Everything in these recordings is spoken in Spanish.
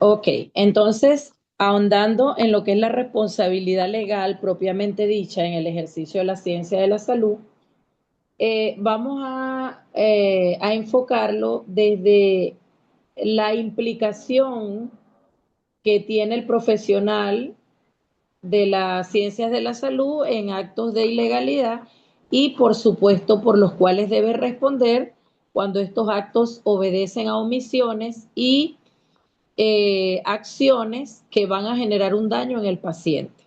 Ok, entonces, ahondando en lo que es la responsabilidad legal propiamente dicha en el ejercicio de la ciencia de la salud, vamos a enfocarlo desde la implicación que tiene el profesional de las ciencias de la salud en actos de ilegalidad y, por supuesto, por los cuales debe responder cuando estos actos obedecen a omisiones y acciones que van a generar un daño en el paciente.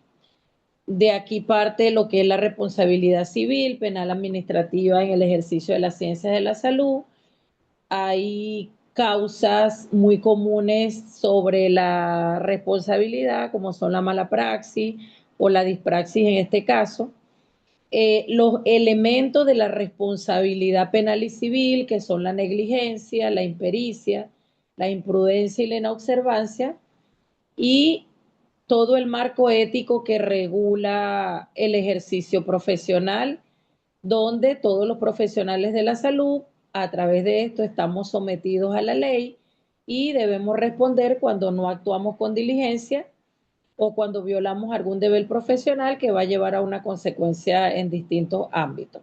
De aquí parte lo que es la responsabilidad civil, penal, administrativa en el ejercicio de las ciencias de la salud. Hay causas muy comunes sobre la responsabilidad, como son la mala praxis o la dispraxis en este caso. Los elementos de la responsabilidad penal y civil, que son la negligencia, la impericia, la imprudencia y la inobservancia, y todo el marco ético que regula el ejercicio profesional, donde todos los profesionales de la salud, a través de esto, estamos sometidos a la ley y debemos responder cuando no actuamos con diligencia o cuando violamos algún deber profesional que va a llevar a una consecuencia en distintos ámbitos.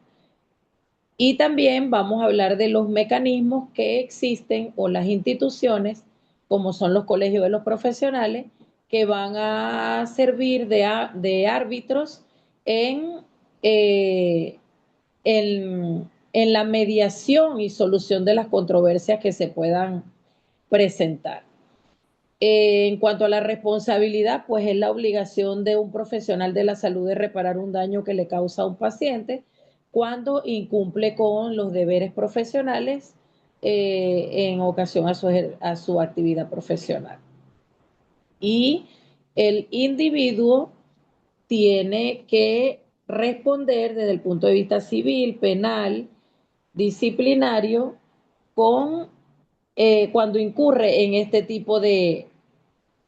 Y también vamos a hablar de los mecanismos que existen o las instituciones, como son los colegios de los profesionales, que van a servir de árbitros en, eh, en la mediación y solución de las controversias que se puedan presentar. En cuanto a la responsabilidad, pues es la obligación de un profesional de la salud de reparar un daño que le causa a un paciente cuando incumple con los deberes profesionales en ocasión a su actividad profesional. Y el individuo tiene que responder desde el punto de vista civil, penal, disciplinario, con cuando incurre en este tipo de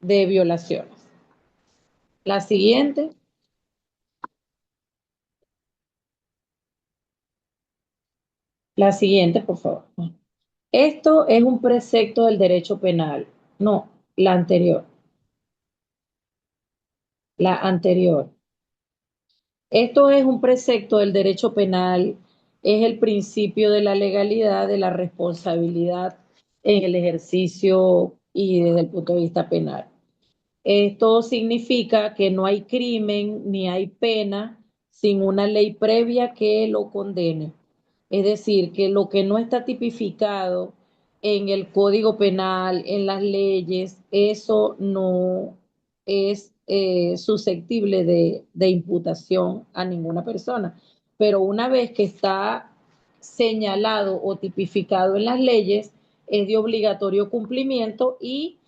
violaciones. La siguiente, la siguiente, por favor. Esto es un precepto del derecho penal. No, la anterior, la anterior. Esto es un precepto del derecho penal, es el principio de la legalidad, de la responsabilidad en el ejercicio y desde el punto de vista penal. Esto significa que no hay crimen ni hay pena sin una ley previa que lo condene. Es decir, que lo que no está tipificado en el Código Penal, en las leyes, eso no es susceptible de imputación a ninguna persona. Pero una vez que está señalado o tipificado en las leyes, es de obligatorio cumplimiento y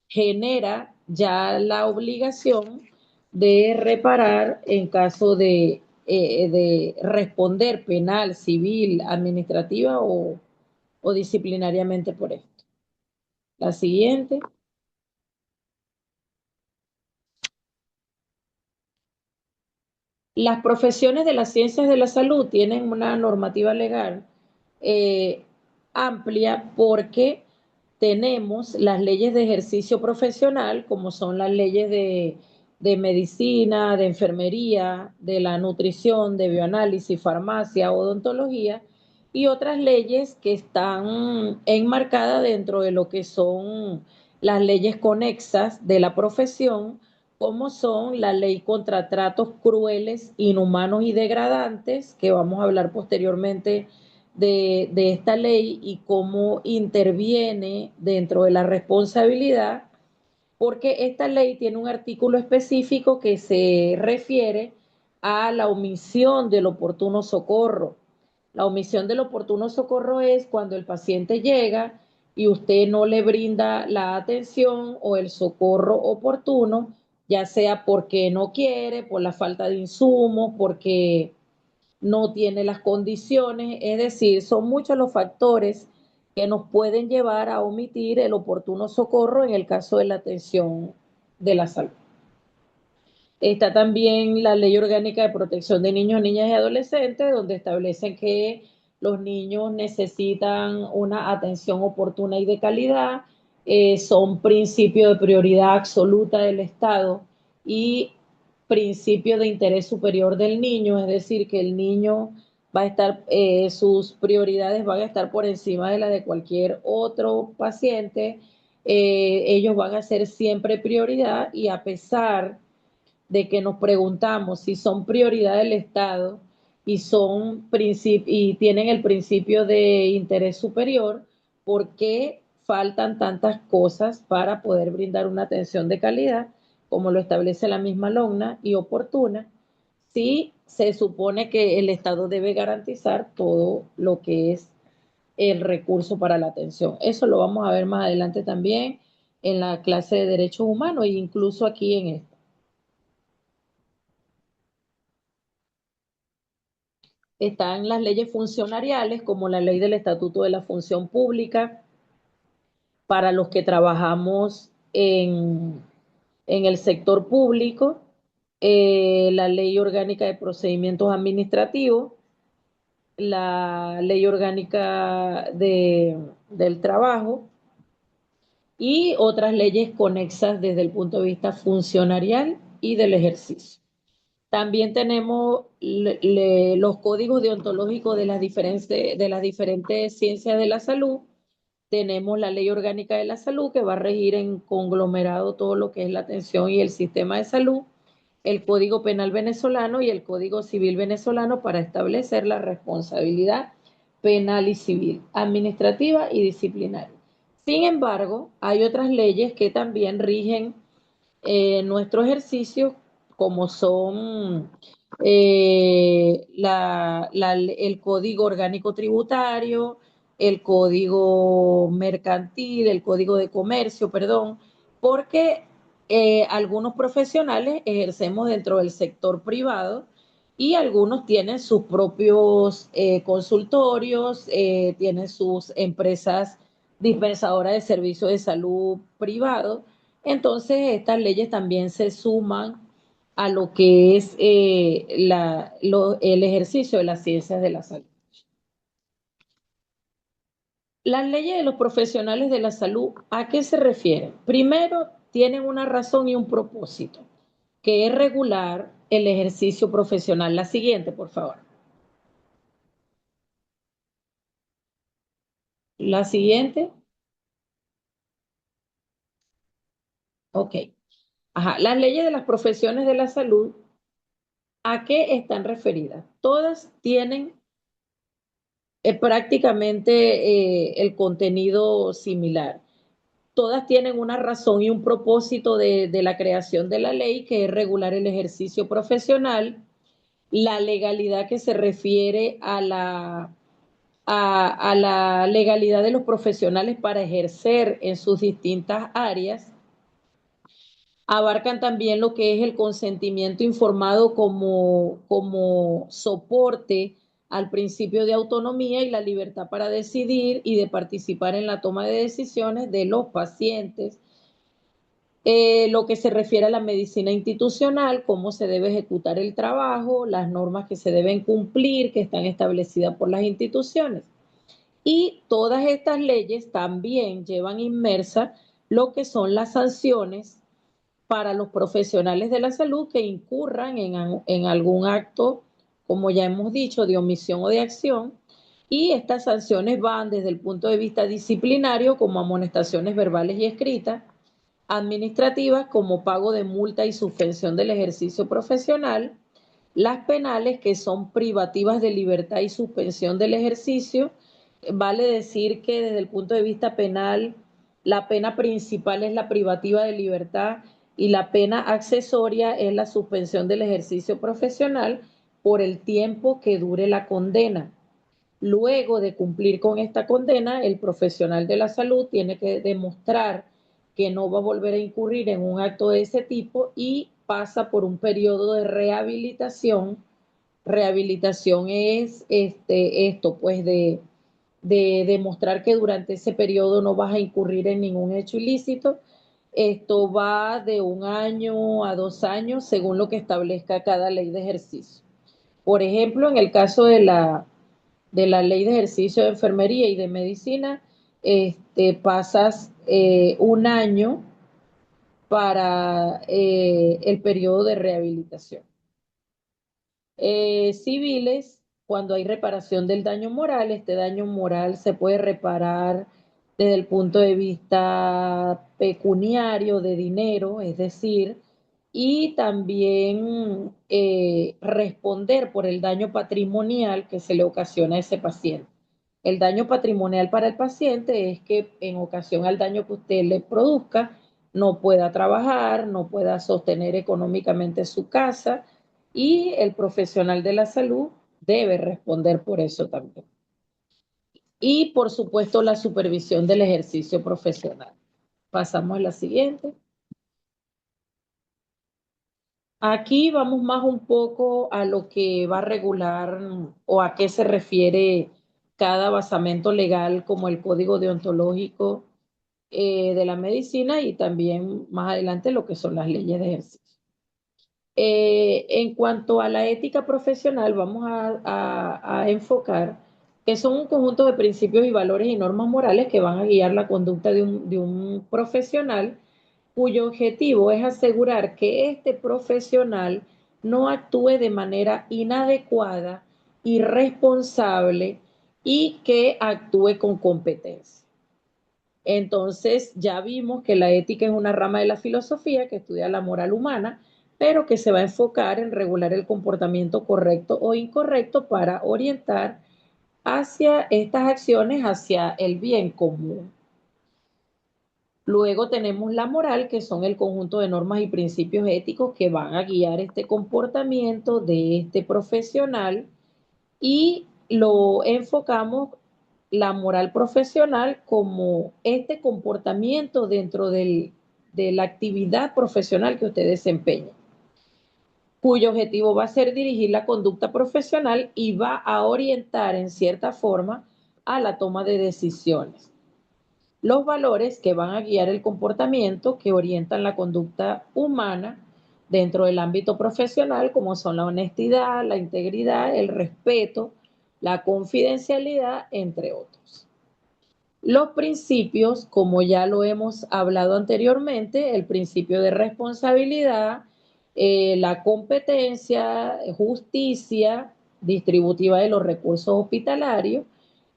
genera ya la obligación de reparar en caso de responder penal, civil, administrativa o disciplinariamente por esto. La siguiente. Las profesiones de las ciencias de la salud tienen una normativa legal eh, amplia porque tenemos las leyes de ejercicio profesional, como son las leyes de medicina, de enfermería, de la nutrición, de bioanálisis, farmacia, odontología, y otras leyes que están enmarcadas dentro de lo que son las leyes conexas de la profesión, como son la ley contra tratos crueles, inhumanos y degradantes, que vamos a hablar posteriormente de esta ley y cómo interviene dentro de la responsabilidad, porque esta ley tiene un artículo específico que se refiere a la omisión del oportuno socorro. La omisión del oportuno socorro es cuando el paciente llega y usted no le brinda la atención o el socorro oportuno, ya sea porque no quiere, por la falta de insumos, porque no tiene las condiciones, es decir, son muchos los factores que nos pueden llevar a omitir el oportuno socorro en el caso de la atención de la salud. Está también la Ley Orgánica de Protección de Niños, Niñas y Adolescentes, donde establecen que los niños necesitan una atención oportuna y de calidad, son principios de prioridad absoluta del Estado y principio de interés superior del niño, es decir, que el niño va a estar, sus prioridades van a estar por encima de las de cualquier otro paciente, ellos van a ser siempre prioridad y a pesar de que nos preguntamos si son prioridad del Estado y y tienen el principio de interés superior, ¿por qué faltan tantas cosas para poder brindar una atención de calidad, como lo establece la misma LOGNA y oportuna, si se supone que el Estado debe garantizar todo lo que es el recurso para la atención? Eso lo vamos a ver más adelante también en la clase de Derechos Humanos e incluso aquí en esta. Están las leyes funcionariales, como la ley del Estatuto de la Función Pública, para los que trabajamos en el sector público, la ley orgánica de procedimientos administrativos, la ley orgánica del trabajo y otras leyes conexas desde el punto de vista funcionarial y del ejercicio. También tenemos los códigos deontológicos de las diferentes ciencias de la salud. Tenemos la Ley Orgánica de la Salud que va a regir en conglomerado todo lo que es la atención y el sistema de salud, el Código Penal venezolano y el Código Civil venezolano para establecer la responsabilidad penal y civil, administrativa y disciplinaria. Sin embargo, hay otras leyes que también rigen nuestro ejercicio, como son el Código Orgánico Tributario, el Código Mercantil, el Código de Comercio, perdón, porque algunos profesionales ejercemos dentro del sector privado y algunos tienen sus propios consultorios, tienen sus empresas dispensadoras de servicios de salud privados. Entonces, estas leyes también se suman a lo que es el ejercicio de las ciencias de la salud. Las leyes de los profesionales de la salud, ¿a qué se refieren? Primero, tienen una razón y un propósito, que es regular el ejercicio profesional. La siguiente, por favor. La siguiente. Ok. Ajá. Las leyes de las profesiones de la salud, ¿a qué están referidas? Todas tienen prácticamente el contenido similar. Todas tienen una razón y un propósito de la creación de la ley, que es regular el ejercicio profesional, la legalidad que se refiere a la legalidad de los profesionales para ejercer en sus distintas áreas. Abarcan también lo que es el consentimiento informado como soporte al principio de autonomía y la libertad para decidir y de participar en la toma de decisiones de los pacientes. Lo que se refiere a la medicina institucional, cómo se debe ejecutar el trabajo, las normas que se deben cumplir, que están establecidas por las instituciones. Y todas estas leyes también llevan inmersa lo que son las sanciones para los profesionales de la salud que incurran en algún acto, como ya hemos dicho, de omisión o de acción. Y estas sanciones van desde el punto de vista disciplinario, como amonestaciones verbales y escritas, administrativas, como pago de multa y suspensión del ejercicio profesional, las penales, que son privativas de libertad y suspensión del ejercicio. Vale decir que desde el punto de vista penal, la pena principal es la privativa de libertad y la pena accesoria es la suspensión del ejercicio profesional por el tiempo que dure la condena. Luego de cumplir con esta condena, el profesional de la salud tiene que demostrar que no va a volver a incurrir en un acto de ese tipo y pasa por un periodo de rehabilitación. Rehabilitación es esto, pues de demostrar que durante ese periodo no vas a incurrir en ningún hecho ilícito. Esto va de 1 año a 2 años según lo que establezca cada ley de ejercicio. Por ejemplo, en el caso de la ley de ejercicio de enfermería y de medicina, te pasas un año para el periodo de rehabilitación. Civiles, cuando hay reparación del daño moral, este daño moral se puede reparar desde el punto de vista pecuniario, de dinero, es decir, y también responder por el daño patrimonial que se le ocasiona a ese paciente. El daño patrimonial para el paciente es que en ocasión al daño que usted le produzca, no pueda trabajar, no pueda sostener económicamente su casa, y el profesional de la salud debe responder por eso también. Y por supuesto la supervisión del ejercicio profesional. Pasamos a la siguiente. Aquí vamos más un poco a lo que va a regular o a qué se refiere cada basamento legal, como el código deontológico de la medicina, y también más adelante lo que son las leyes de ejercicio. En cuanto a la ética profesional, vamos a enfocar que son un conjunto de principios y valores y normas morales que van a guiar la conducta de un profesional, cuyo objetivo es asegurar que este profesional no actúe de manera inadecuada, irresponsable, y que actúe con competencia. Entonces, ya vimos que la ética es una rama de la filosofía que estudia la moral humana, pero que se va a enfocar en regular el comportamiento correcto o incorrecto para orientar hacia estas acciones, hacia el bien común. Luego tenemos la moral, que son el conjunto de normas y principios éticos que van a guiar este comportamiento de este profesional, y lo enfocamos la moral profesional como este comportamiento dentro de la actividad profesional que usted desempeña, cuyo objetivo va a ser dirigir la conducta profesional y va a orientar en cierta forma a la toma de decisiones. Los valores que van a guiar el comportamiento, que orientan la conducta humana dentro del ámbito profesional, como son la honestidad, la integridad, el respeto, la confidencialidad, entre otros. Los principios, como ya lo hemos hablado anteriormente, el principio de responsabilidad, la competencia, justicia distributiva de los recursos hospitalarios,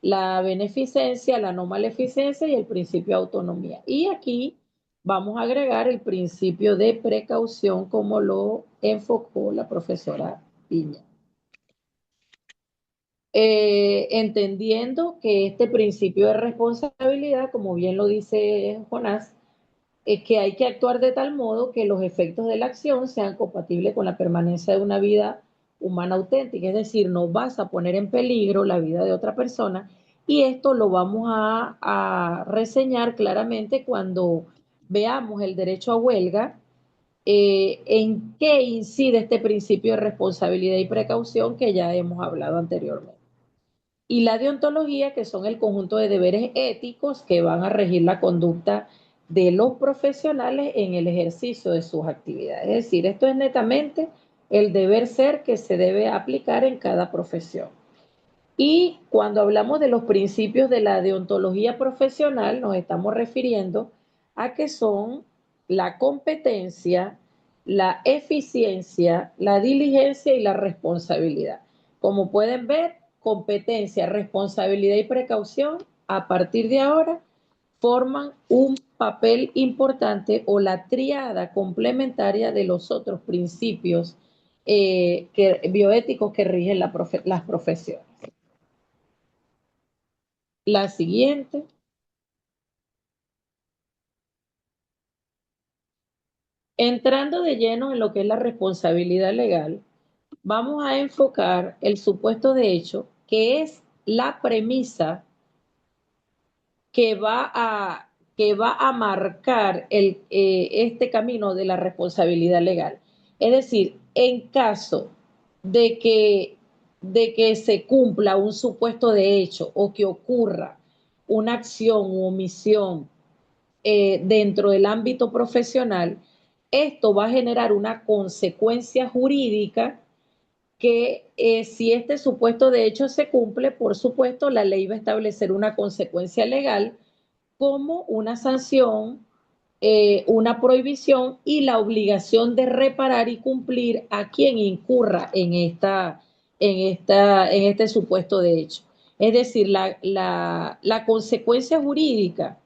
la beneficencia, la no maleficencia y el principio de autonomía. Y aquí vamos a agregar el principio de precaución, como lo enfocó la profesora Piña. Entendiendo que este principio de responsabilidad, como bien lo dice Jonás, es que hay que actuar de tal modo que los efectos de la acción sean compatibles con la permanencia de una vida humana auténtica, es decir, no vas a poner en peligro la vida de otra persona, y esto lo vamos a reseñar claramente cuando veamos el derecho a huelga, en qué incide este principio de responsabilidad y precaución que ya hemos hablado anteriormente. Y la deontología, que son el conjunto de deberes éticos que van a regir la conducta de los profesionales en el ejercicio de sus actividades. Es decir, esto es netamente el deber ser que se debe aplicar en cada profesión. Y cuando hablamos de los principios de la deontología profesional, nos estamos refiriendo a que son la competencia, la eficiencia, la diligencia y la responsabilidad. Como pueden ver, competencia, responsabilidad y precaución, a partir de ahora, forman un papel importante, o la tríada complementaria de los otros principios bioéticos que rigen las profesiones. La siguiente. Entrando de lleno en lo que es la responsabilidad legal, vamos a enfocar el supuesto de hecho, que es la premisa que que va a marcar este camino de la responsabilidad legal. Es decir, en caso de de que se cumpla un supuesto de hecho, o que ocurra una acción u omisión dentro del ámbito profesional, esto va a generar una consecuencia jurídica que, si este supuesto de hecho se cumple, por supuesto, la ley va a establecer una consecuencia legal como una sanción, una prohibición y la obligación de reparar y cumplir a quien incurra en este supuesto de hecho. Es decir, la consecuencia jurídica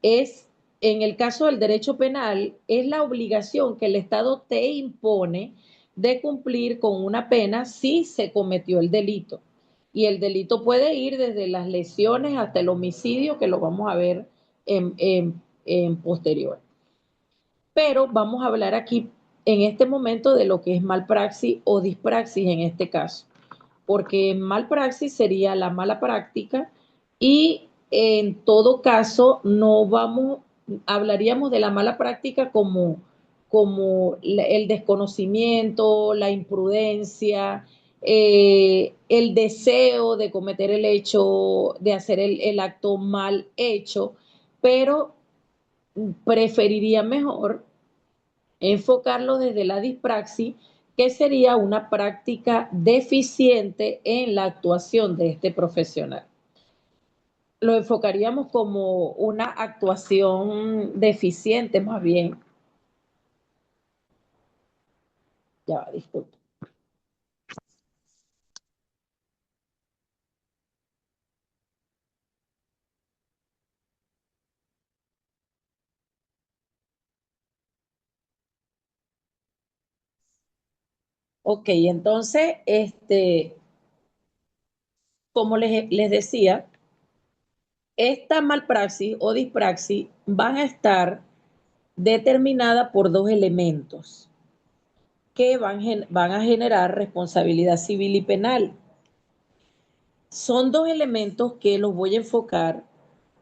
es, en el caso del derecho penal, es la obligación que el Estado te impone de cumplir con una pena si se cometió el delito. Y el delito puede ir desde las lesiones hasta el homicidio, que lo vamos a ver en posterior. Pero vamos a hablar aquí en este momento de lo que es malpraxis o dispraxis en este caso, porque malpraxis sería la mala práctica y en todo caso no vamos, hablaríamos de la mala práctica como el desconocimiento, la imprudencia, el deseo de cometer el hecho, de hacer el acto mal hecho, pero preferiría mejor enfocarlo desde la dispraxis, que sería una práctica deficiente en la actuación de este profesional. Lo enfocaríamos como una actuación deficiente más bien. Ya va, disculpa. Ok, entonces, como les decía, esta malpraxis o dispraxis van a estar determinadas por dos elementos que van a generar responsabilidad civil y penal. Son dos elementos que los voy a enfocar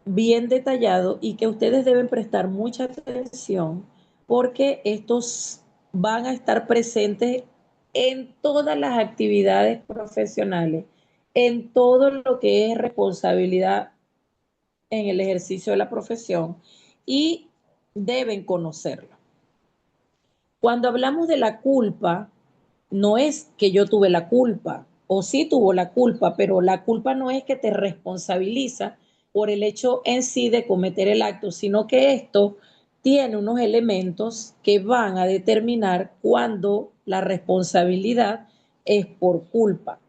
bien detallado y que ustedes deben prestar mucha atención porque estos van a estar presentes en todas las actividades profesionales, en todo lo que es responsabilidad en el ejercicio de la profesión y deben conocerlo. Cuando hablamos de la culpa, no es que yo tuve la culpa, o sí tuvo la culpa, pero la culpa no es que te responsabiliza por el hecho en sí de cometer el acto, sino que esto tiene unos elementos que van a determinar cuándo la responsabilidad es por culpa.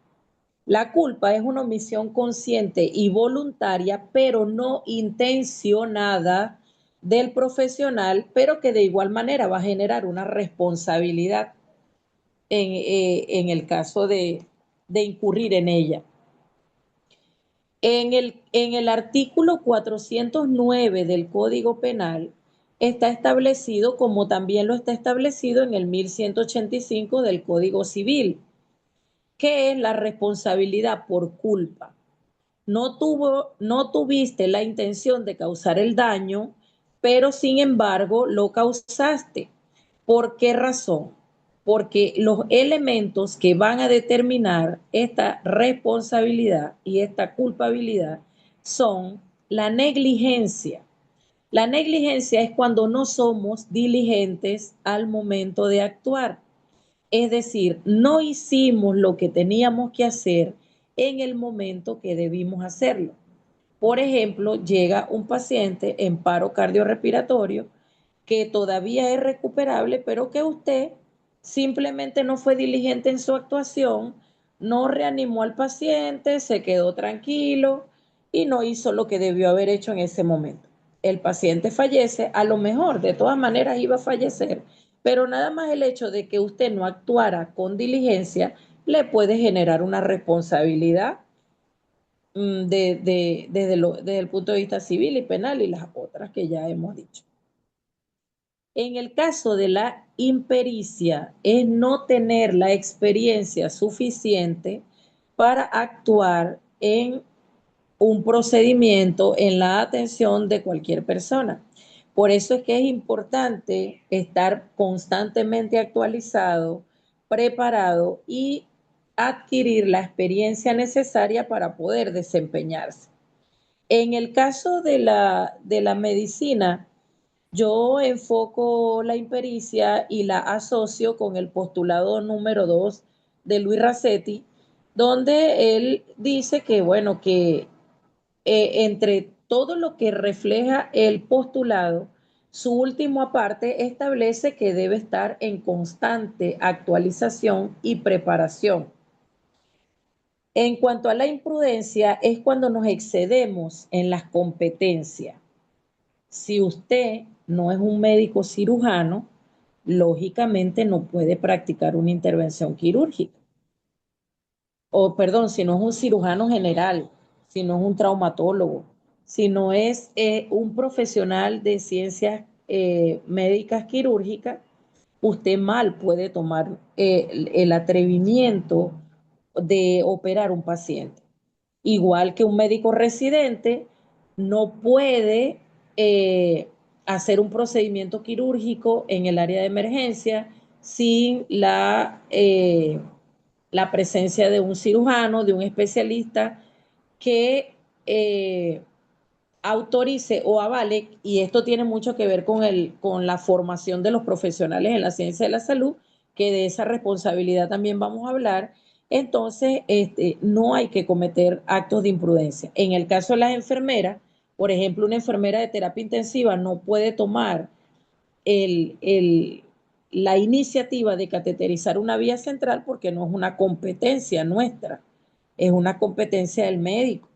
La culpa es una omisión consciente y voluntaria, pero no intencionada del profesional, pero que de igual manera va a generar una responsabilidad en el caso de incurrir en ella. En el artículo 409 del Código Penal está establecido, como también lo está establecido en el 1185 del Código Civil, que es la responsabilidad por culpa. No tuviste la intención de causar el daño, pero sin embargo lo causaste. ¿Por qué razón? Porque los elementos que van a determinar esta responsabilidad y esta culpabilidad son la negligencia. La negligencia es cuando no somos diligentes al momento de actuar. Es decir, no hicimos lo que teníamos que hacer en el momento que debimos hacerlo. Por ejemplo, llega un paciente en paro cardiorrespiratorio que todavía es recuperable, pero que usted simplemente no fue diligente en su actuación, no reanimó al paciente, se quedó tranquilo y no hizo lo que debió haber hecho en ese momento. El paciente fallece, a lo mejor de todas maneras iba a fallecer, pero nada más el hecho de que usted no actuara con diligencia le puede generar una responsabilidad desde el punto de vista civil y penal y las otras que ya hemos dicho. En el caso de la impericia, es no tener la experiencia suficiente para actuar en un procedimiento en la atención de cualquier persona. Por eso es que es importante estar constantemente actualizado, preparado y adquirir la experiencia necesaria para poder desempeñarse. En el caso de la medicina, yo enfoco la impericia y la asocio con el postulado número 2 de Luis Racetti, donde él dice que, bueno, que entre todo lo que refleja el postulado, su última parte establece que debe estar en constante actualización y preparación. En cuanto a la imprudencia, es cuando nos excedemos en las competencias. Si usted no es un médico cirujano, lógicamente no puede practicar una intervención quirúrgica. O perdón, si no es un cirujano general, si no es un traumatólogo, si no es un profesional de ciencias médicas quirúrgicas, usted mal puede tomar el atrevimiento de operar un paciente. Igual que un médico residente no puede hacer un procedimiento quirúrgico en el área de emergencia sin la presencia de un cirujano, de un especialista que autorice o avale, y esto tiene mucho que ver con la formación de los profesionales en la ciencia de la salud, que de esa responsabilidad también vamos a hablar. Entonces, no hay que cometer actos de imprudencia. En el caso de las enfermeras, por ejemplo, una enfermera de terapia intensiva no puede tomar el, el, la iniciativa de cateterizar una vía central porque no es una competencia nuestra, es una competencia del médico.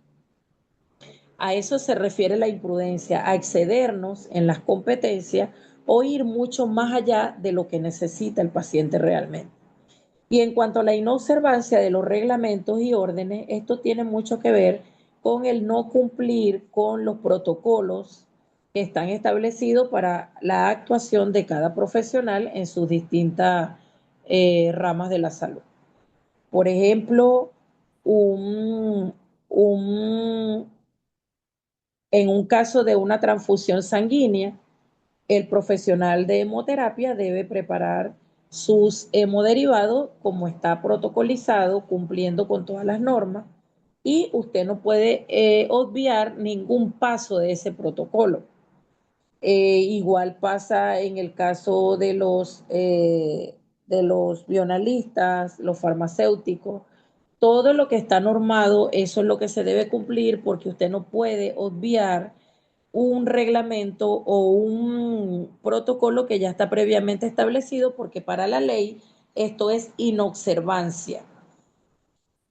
A eso se refiere la imprudencia, a excedernos en las competencias o ir mucho más allá de lo que necesita el paciente realmente. Y en cuanto a la inobservancia de los reglamentos y órdenes, esto tiene mucho que ver con el no cumplir con los protocolos que están establecidos para la actuación de cada profesional en sus distintas ramas de la salud. Por ejemplo, un, un, en un caso de una transfusión sanguínea, el profesional de hemoterapia debe preparar sus hemoderivados como está protocolizado, cumpliendo con todas las normas, y usted no puede obviar ningún paso de ese protocolo. Igual pasa en el caso de los bionalistas, los farmacéuticos, todo lo que está normado, eso es lo que se debe cumplir porque usted no puede obviar un reglamento o un protocolo que ya está previamente establecido porque para la ley esto es inobservancia.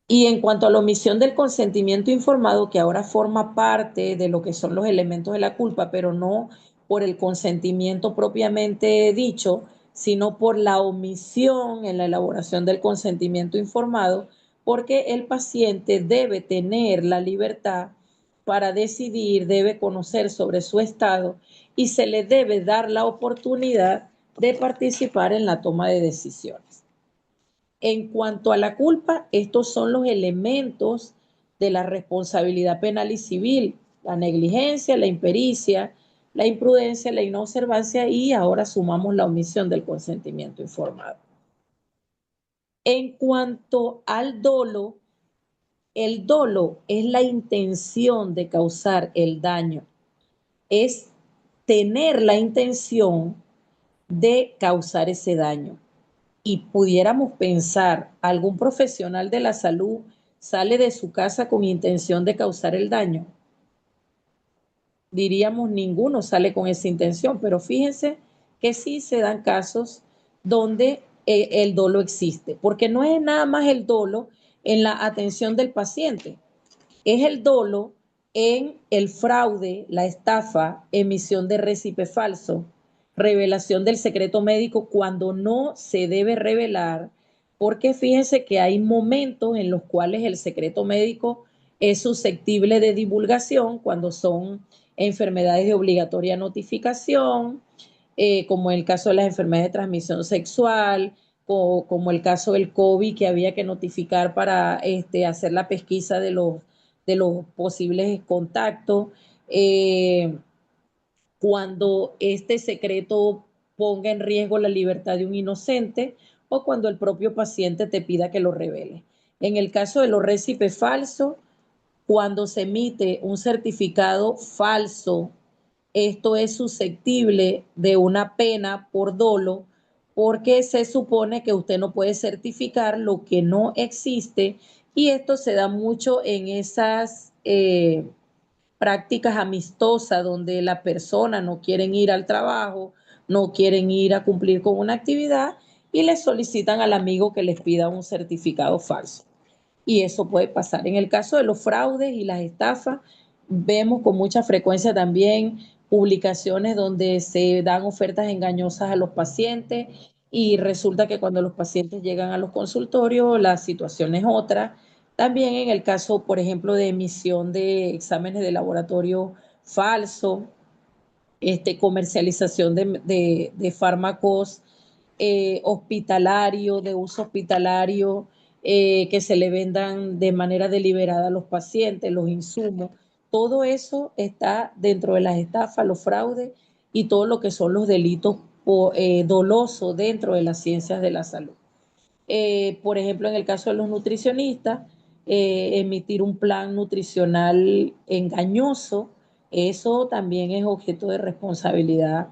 Y en cuanto a la omisión del consentimiento informado, que ahora forma parte de lo que son los elementos de la culpa, pero no por el consentimiento propiamente dicho, sino por la omisión en la elaboración del consentimiento informado, porque el paciente debe tener la libertad para decidir, debe conocer sobre su estado y se le debe dar la oportunidad de participar en la toma de decisiones. En cuanto a la culpa, estos son los elementos de la responsabilidad penal y civil: la negligencia, la impericia, la imprudencia, la inobservancia y ahora sumamos la omisión del consentimiento informado. En cuanto al dolo, el dolo es la intención de causar el daño, es tener la intención de causar ese daño. Y pudiéramos pensar, ¿algún profesional de la salud sale de su casa con intención de causar el daño? Diríamos ninguno sale con esa intención, pero fíjense que sí se dan casos donde el dolo existe, porque no es nada más el dolo en la atención del paciente, es el dolo en el fraude, la estafa, emisión de récipe falso, revelación del secreto médico cuando no se debe revelar, porque fíjense que hay momentos en los cuales el secreto médico es susceptible de divulgación cuando son enfermedades de obligatoria notificación, como el caso de las enfermedades de transmisión sexual, como el caso del COVID, que había que notificar para hacer la pesquisa de los posibles contactos, cuando este secreto ponga en riesgo la libertad de un inocente o cuando el propio paciente te pida que lo revele. En el caso de los récipes falsos, cuando se emite un certificado falso, esto es susceptible de una pena por dolo porque se supone que usted no puede certificar lo que no existe, y esto se da mucho en esas prácticas amistosas donde las personas no quieren ir al trabajo, no quieren ir a cumplir con una actividad y le solicitan al amigo que les pida un certificado falso. Y eso puede pasar. En el caso de los fraudes y las estafas, vemos con mucha frecuencia también publicaciones donde se dan ofertas engañosas a los pacientes y resulta que cuando los pacientes llegan a los consultorios la situación es otra. También en el caso, por ejemplo, de emisión de exámenes de laboratorio falso, comercialización de fármacos hospitalarios, de uso hospitalario, que se le vendan de manera deliberada a los pacientes, los insumos. Todo eso está dentro de las estafas, los fraudes y todo lo que son los delitos dolosos dentro de las ciencias de la salud. Por ejemplo, en el caso de los nutricionistas, emitir un plan nutricional engañoso, eso también es objeto de responsabilidad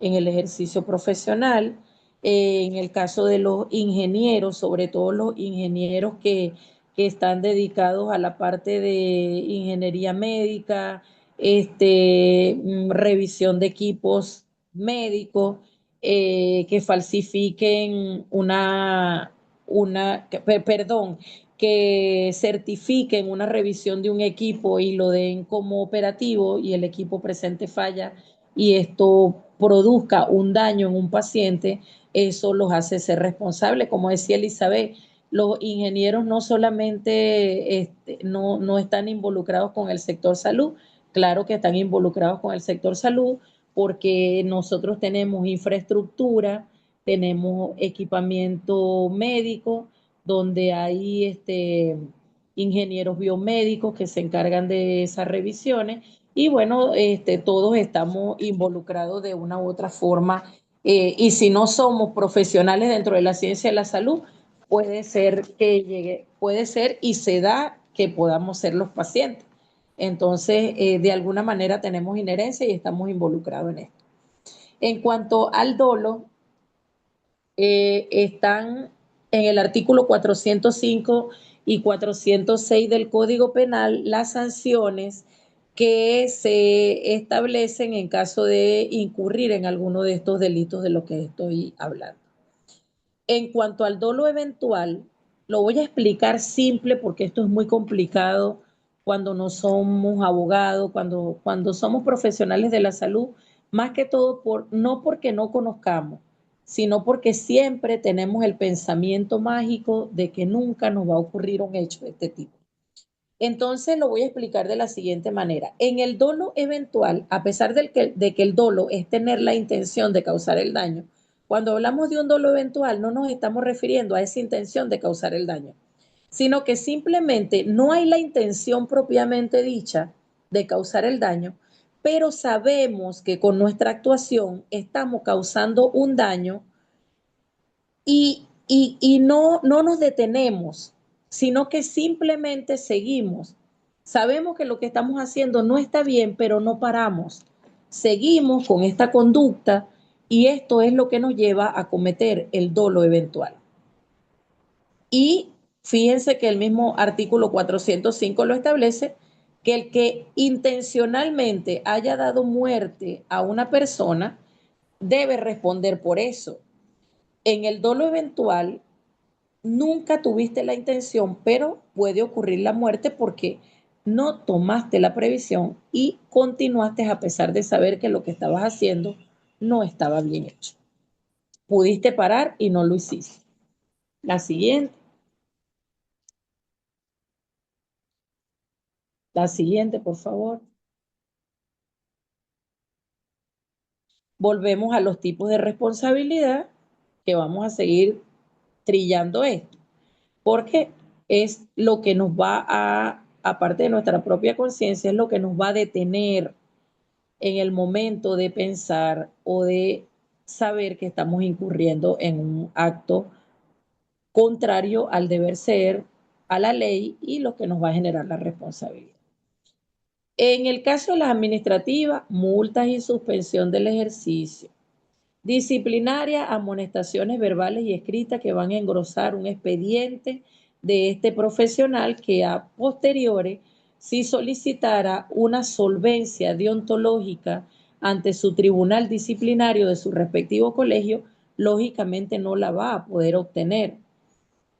en el ejercicio profesional. En el caso de los ingenieros, sobre todo los ingenieros que están dedicados a la parte de ingeniería médica, revisión de equipos médicos, que falsifiquen perdón, que certifiquen una revisión de un equipo y lo den como operativo y el equipo presente falla y esto produzca un daño en un paciente, eso los hace ser responsables. Como decía Elizabeth, los ingenieros no solamente no están involucrados con el sector salud, claro que están involucrados con el sector salud, porque nosotros tenemos infraestructura, tenemos equipamiento médico, donde hay ingenieros biomédicos que se encargan de esas revisiones y bueno, todos estamos involucrados de una u otra forma y si no somos profesionales dentro de la ciencia de la salud, puede ser que llegue, puede ser y se da que podamos ser los pacientes. Entonces, de alguna manera tenemos inherencia y estamos involucrados en esto. En cuanto al dolo, están en el artículo 405 y 406 del Código Penal las sanciones que se establecen en caso de incurrir en alguno de estos delitos de los que estoy hablando. En cuanto al dolo eventual, lo voy a explicar simple porque esto es muy complicado cuando no somos abogados, cuando somos profesionales de la salud, más que todo no porque no conozcamos, sino porque siempre tenemos el pensamiento mágico de que nunca nos va a ocurrir un hecho de este tipo. Entonces lo voy a explicar de la siguiente manera. En el dolo eventual, a pesar de que el dolo es tener la intención de causar el daño, cuando hablamos de un dolo eventual no nos estamos refiriendo a esa intención de causar el daño, sino que simplemente no hay la intención propiamente dicha de causar el daño, pero sabemos que con nuestra actuación estamos causando un daño y no nos detenemos, sino que simplemente seguimos. Sabemos que lo que estamos haciendo no está bien, pero no paramos. Seguimos con esta conducta y esto es lo que nos lleva a cometer el dolo eventual. Y fíjense que el mismo artículo 405 lo establece, que el que intencionalmente haya dado muerte a una persona debe responder por eso. En el dolo eventual, nunca tuviste la intención, pero puede ocurrir la muerte porque no tomaste la previsión y continuaste a pesar de saber que lo que estabas haciendo no estaba bien hecho. Pudiste parar y no lo hiciste. La siguiente. La siguiente, por favor. Volvemos a los tipos de responsabilidad que vamos a seguir trillando esto, porque es lo que nos va aparte de nuestra propia conciencia, es lo que nos va a detener en el momento de pensar o de saber que estamos incurriendo en un acto contrario al deber ser, a la ley y lo que nos va a generar la responsabilidad. En el caso de las administrativas, multas y suspensión del ejercicio. Disciplinaria, amonestaciones verbales y escritas que van a engrosar un expediente de este profesional que a posteriores si solicitara una solvencia deontológica ante su tribunal disciplinario de su respectivo colegio, lógicamente no la va a poder obtener.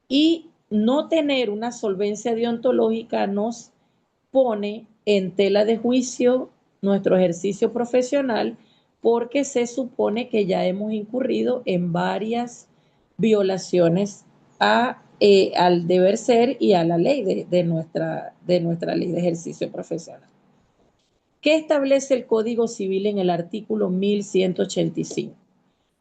Y no tener una solvencia deontológica nos pone en tela de juicio nuestro ejercicio profesional porque se supone que ya hemos incurrido en varias violaciones al deber ser y a la ley de nuestra ley de ejercicio profesional. ¿Qué establece el Código Civil en el artículo 1185?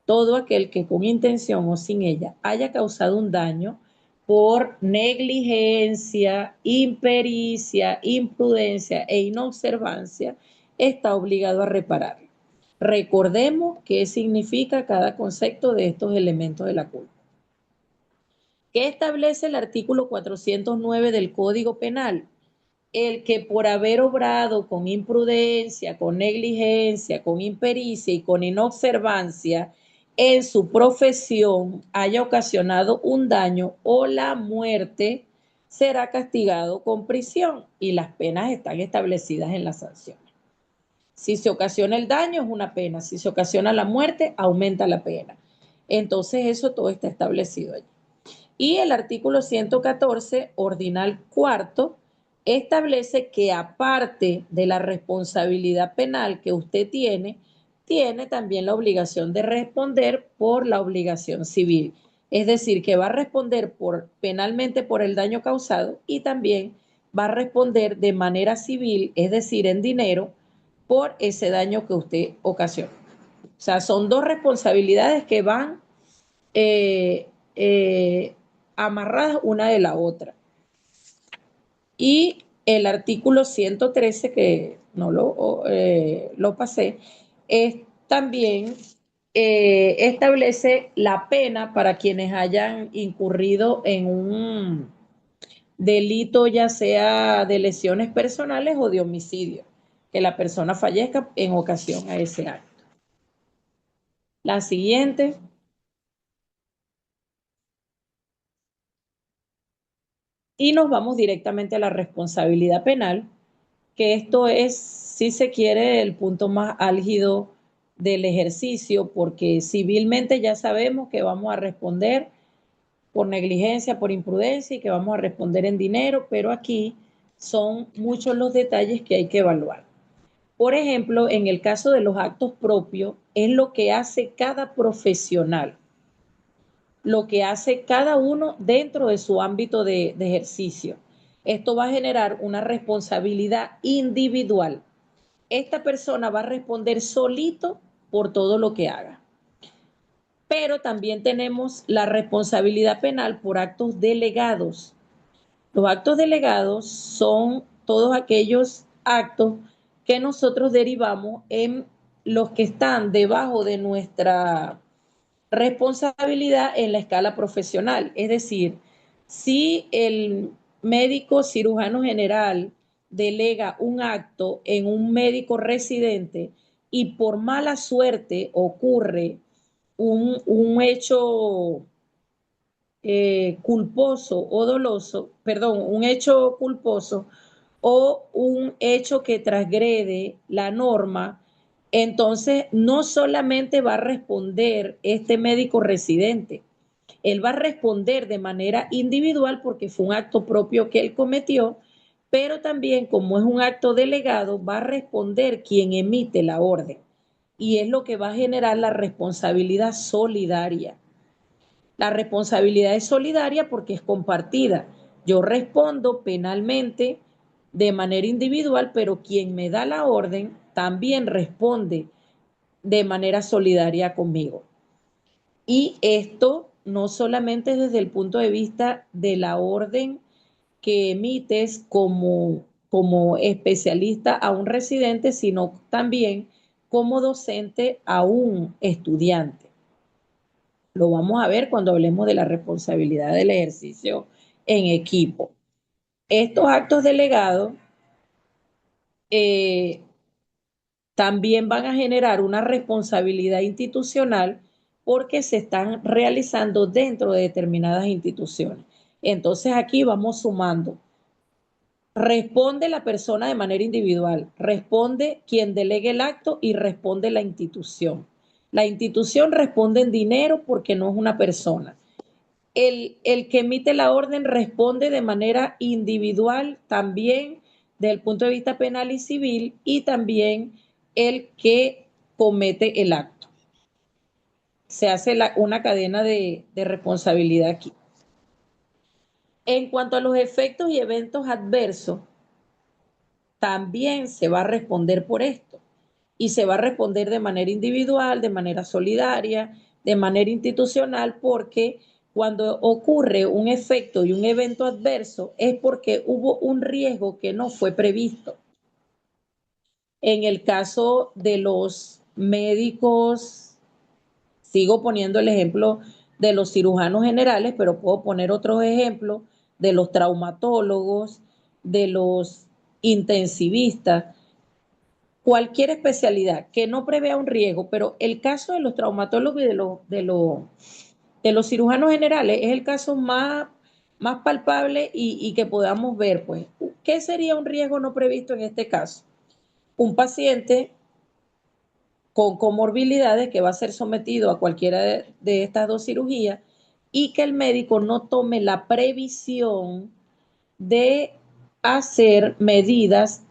Todo aquel que con intención o sin ella haya causado un daño por negligencia, impericia, imprudencia e inobservancia, está obligado a repararlo. Recordemos qué significa cada concepto de estos elementos de la culpa. ¿Qué establece el artículo 409 del Código Penal? El que por haber obrado con imprudencia, con negligencia, con impericia y con inobservancia en su profesión haya ocasionado un daño o la muerte, será castigado con prisión y las penas están establecidas en las sanciones. Si se ocasiona el daño es una pena, si se ocasiona la muerte aumenta la pena. Entonces eso todo está establecido allí. Y el artículo 114, ordinal cuarto, establece que aparte de la responsabilidad penal que usted tiene también la obligación de responder por la obligación civil. Es decir, que va a responder penalmente por el daño causado y también va a responder de manera civil, es decir, en dinero, por ese daño que usted ocasionó. O sea, son dos responsabilidades que van eh, eh, amarradas una de la otra. Y el artículo 113, que no lo pasé, es también establece la pena para quienes hayan incurrido en un delito, ya sea de lesiones personales o de homicidio, que la persona fallezca en ocasión a ese acto. La siguiente. Y nos vamos directamente a la responsabilidad penal, que esto es, si se quiere, el punto más álgido del ejercicio, porque civilmente ya sabemos que vamos a responder por negligencia, por imprudencia y que vamos a responder en dinero, pero aquí son muchos los detalles que hay que evaluar. Por ejemplo, en el caso de los actos propios, es lo que hace cada profesional, lo que hace cada uno dentro de su ámbito de ejercicio. Esto va a generar una responsabilidad individual. Esta persona va a responder solito por todo lo que haga. Pero también tenemos la responsabilidad penal por actos delegados. Los actos delegados son todos aquellos actos que nosotros derivamos en los que están debajo de nuestra responsabilidad en la escala profesional. Es decir, si el médico cirujano general delega un acto en un médico residente y por mala suerte ocurre un hecho culposo o doloso, perdón, un hecho culposo o un hecho que transgrede la norma, entonces no solamente va a responder este médico residente, él va a responder de manera individual porque fue un acto propio que él cometió, pero también como es un acto delegado, va a responder quien emite la orden. Y es lo que va a generar la responsabilidad solidaria. La responsabilidad es solidaria porque es compartida. Yo respondo penalmente de manera individual, pero quien me da la orden también responde de manera solidaria conmigo. Y esto no solamente desde el punto de vista de la orden que emites como especialista a un residente, sino también como docente a un estudiante. Lo vamos a ver cuando hablemos de la responsabilidad del ejercicio en equipo. Estos actos delegados eh, también van a generar una responsabilidad institucional porque se están realizando dentro de determinadas instituciones. Entonces aquí vamos sumando responde la persona de manera individual, responde quien delegue el acto y responde la institución. La institución responde en dinero porque no es una persona. El que emite la orden responde de manera individual también desde el punto de vista penal y civil, y también el que comete el acto. Se hace una cadena de responsabilidad aquí. En cuanto a los efectos y eventos adversos, también se va a responder por esto. Y se va a responder de manera individual, de manera solidaria, de manera institucional, porque cuando ocurre un efecto y un evento adverso es porque hubo un riesgo que no fue previsto. En el caso de los médicos, sigo poniendo el ejemplo de los cirujanos generales, pero puedo poner otros ejemplos de los traumatólogos, de los intensivistas, cualquier especialidad que no prevea un riesgo, pero el caso de los traumatólogos y de los cirujanos generales es el caso más palpable y que podamos ver, pues, ¿qué sería un riesgo no previsto en este caso? Un paciente con comorbilidades que va a ser sometido a cualquiera de estas dos cirugías y que el médico no tome la previsión de hacer medidas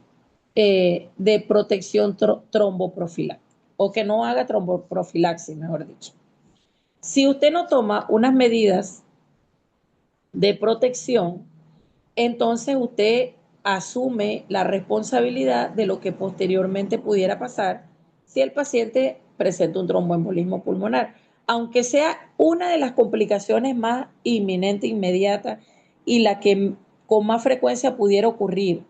de protección tromboprofiláctica, o que no haga tromboprofilaxis, mejor dicho. Si usted no toma unas medidas de protección, entonces usted asume la responsabilidad de lo que posteriormente pudiera pasar si el paciente presenta un tromboembolismo pulmonar, aunque sea una de las complicaciones más inminentes, inmediatas y la que con más frecuencia pudiera ocurrir.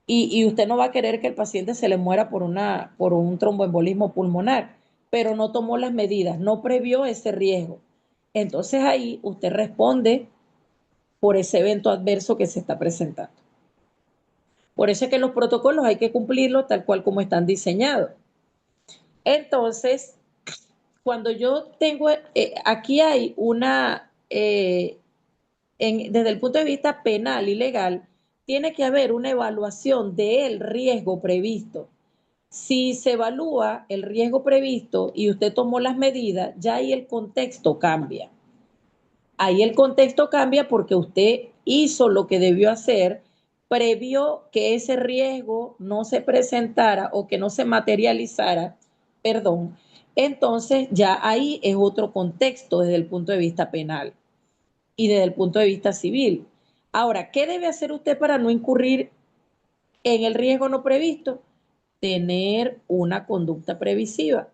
Y usted no va a querer que el paciente se le muera por un tromboembolismo pulmonar, pero no tomó las medidas, no previó ese riesgo. Entonces ahí usted responde por ese evento adverso que se está presentando. Por eso es que los protocolos hay que cumplirlos tal cual como están diseñados. Entonces, cuando yo tengo, aquí hay desde el punto de vista penal y legal, tiene que haber una evaluación del riesgo previsto. Si se evalúa el riesgo previsto y usted tomó las medidas, ya ahí el contexto cambia. Ahí el contexto cambia porque usted hizo lo que debió hacer, previó que ese riesgo no se presentara o que no se materializara, perdón. Entonces ya ahí es otro contexto desde el punto de vista penal y desde el punto de vista civil. Ahora, ¿qué debe hacer usted para no incurrir en el riesgo no previsto? Tener una conducta previsiva,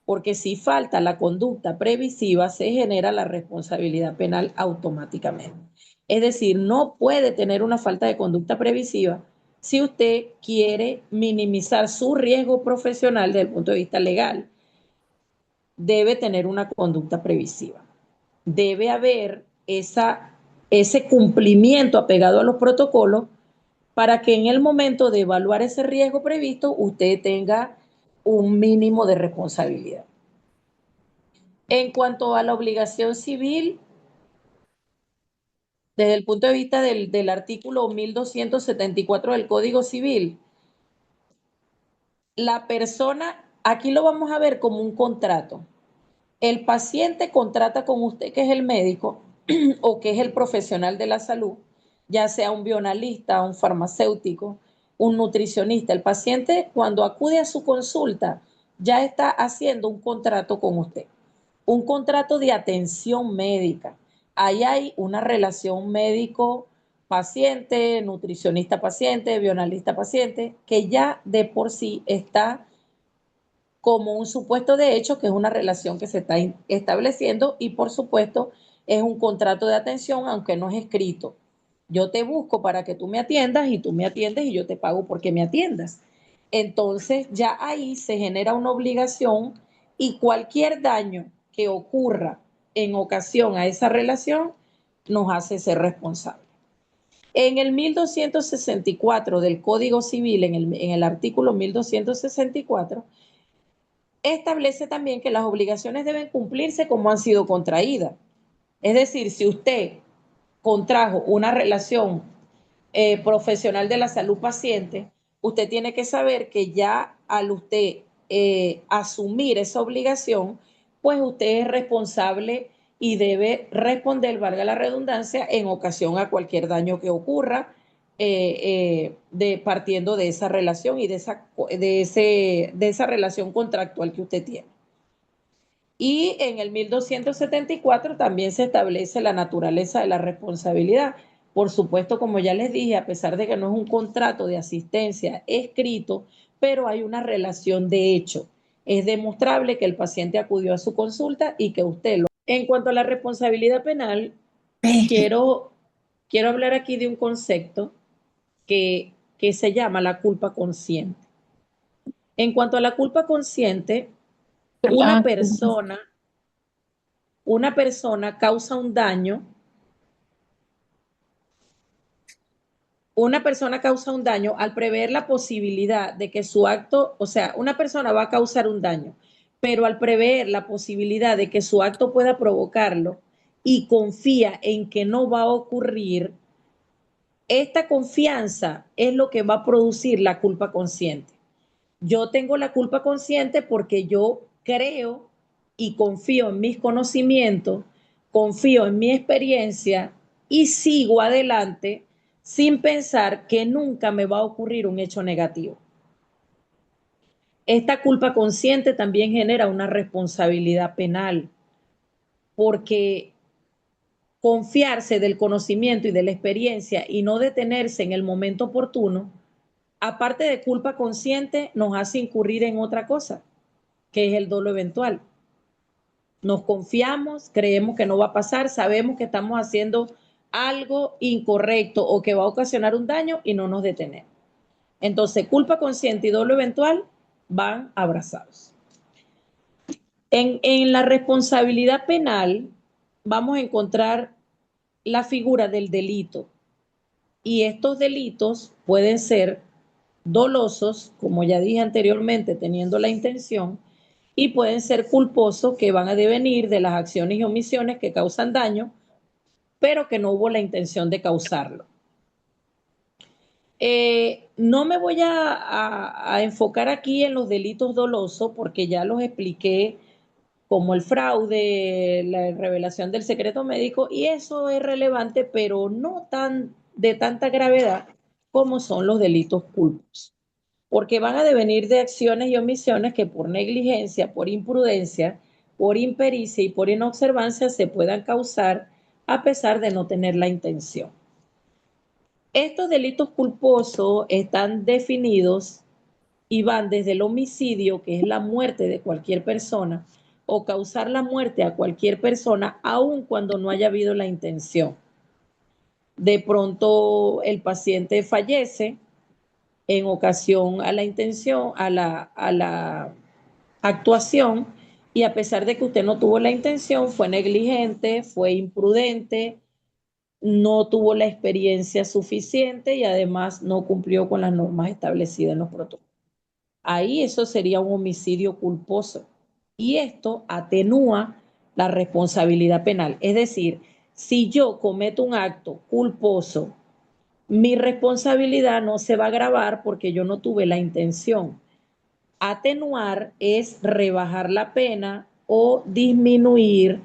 porque si falta la conducta previsiva se genera la responsabilidad penal automáticamente. Es decir, no puede tener una falta de conducta previsiva si usted quiere minimizar su riesgo profesional desde el punto de vista legal. Debe tener una conducta previsiva. Debe haber ese cumplimiento apegado a los protocolos para que en el momento de evaluar ese riesgo previsto usted tenga un mínimo de responsabilidad. En cuanto a la obligación civil, desde el punto de vista del artículo 1274 del Código Civil, la persona, aquí lo vamos a ver como un contrato. El paciente contrata con usted, que es el médico o que es el profesional de la salud, ya sea un bioanalista, un farmacéutico, un nutricionista. El paciente, cuando acude a su consulta, ya está haciendo un contrato con usted, un contrato de atención médica. Ahí hay una relación médico-paciente, nutricionista-paciente, bioanalista-paciente, que ya de por sí está como un supuesto de hecho, que es una relación que se está estableciendo, y por supuesto es un contrato de atención, aunque no es escrito. Yo te busco para que tú me atiendas y tú me atiendes y yo te pago porque me atiendas. Entonces ya ahí se genera una obligación, y cualquier daño que ocurra en ocasión a esa relación nos hace ser responsables. En el 1264 del Código Civil, en el artículo 1264, establece también que las obligaciones deben cumplirse como han sido contraídas. Es decir, si usted contrajo una relación profesional de la salud paciente, usted tiene que saber que ya al usted asumir esa obligación, pues usted es responsable y debe responder, valga la redundancia, en ocasión a cualquier daño que ocurra, partiendo de esa relación y de esa relación contractual que usted tiene. Y en el 1274 también se establece la naturaleza de la responsabilidad. Por supuesto, como ya les dije, a pesar de que no es un contrato de asistencia escrito, pero hay una relación de hecho. Es demostrable que el paciente acudió a su consulta y que usted lo... En cuanto a la responsabilidad penal, quiero, quiero hablar aquí de un concepto que se llama la culpa consciente. En cuanto a la culpa consciente, una persona una persona causa un daño, una persona causa un daño al prever la posibilidad de que su acto, o sea, una persona va a causar un daño, pero al prever la posibilidad de que su acto pueda provocarlo y confía en que no va a ocurrir, esta confianza es lo que va a producir la culpa consciente. Yo tengo la culpa consciente porque yo creo y confío en mis conocimientos, confío en mi experiencia y sigo adelante sin pensar que nunca me va a ocurrir un hecho negativo. Esta culpa consciente también genera una responsabilidad penal porque confiarse del conocimiento y de la experiencia y no detenerse en el momento oportuno, aparte de culpa consciente, nos hace incurrir en otra cosa, que es el dolo eventual. Nos confiamos, creemos que no va a pasar, sabemos que estamos haciendo algo incorrecto o que va a ocasionar un daño y no nos detenemos. Entonces, culpa consciente y dolo eventual van abrazados. En la responsabilidad penal vamos a encontrar la figura del delito y estos delitos pueden ser dolosos, como ya dije anteriormente, teniendo la intención, y pueden ser culposos, que van a devenir de las acciones y omisiones que causan daño, pero que no hubo la intención de causarlo. No me voy a enfocar aquí en los delitos dolosos porque ya los expliqué, como el fraude, la revelación del secreto médico, y eso es relevante, pero no tan de tanta gravedad como son los delitos culposos, porque van a devenir de acciones y omisiones que por negligencia, por imprudencia, por impericia y por inobservancia se puedan causar a pesar de no tener la intención. Estos delitos culposos están definidos y van desde el homicidio, que es la muerte de cualquier persona, o causar la muerte a cualquier persona, aun cuando no haya habido la intención. De pronto el paciente fallece en ocasión a la intención, a la actuación, y a pesar de que usted no tuvo la intención, fue negligente, fue imprudente, no tuvo la experiencia suficiente y además no cumplió con las normas establecidas en los protocolos. Ahí eso sería un homicidio culposo y esto atenúa la responsabilidad penal. Es decir, si yo cometo un acto culposo, mi responsabilidad no se va a agravar porque yo no tuve la intención. Atenuar es rebajar la pena o disminuir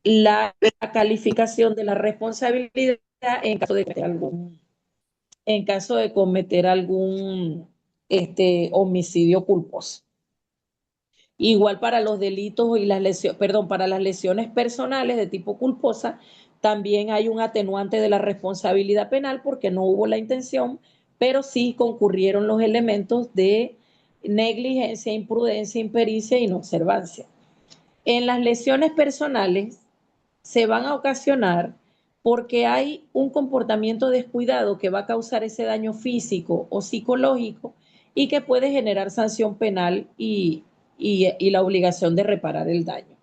la calificación de la responsabilidad en caso de cometer algún homicidio culposo. Igual para los delitos y las lesiones, perdón, para las lesiones personales de tipo culposa, también hay un atenuante de la responsabilidad penal porque no hubo la intención, pero sí concurrieron los elementos de negligencia, imprudencia, impericia e inobservancia. En las lesiones personales se van a ocasionar porque hay un comportamiento descuidado que va a causar ese daño físico o psicológico y que puede generar sanción penal y la obligación de reparar el daño.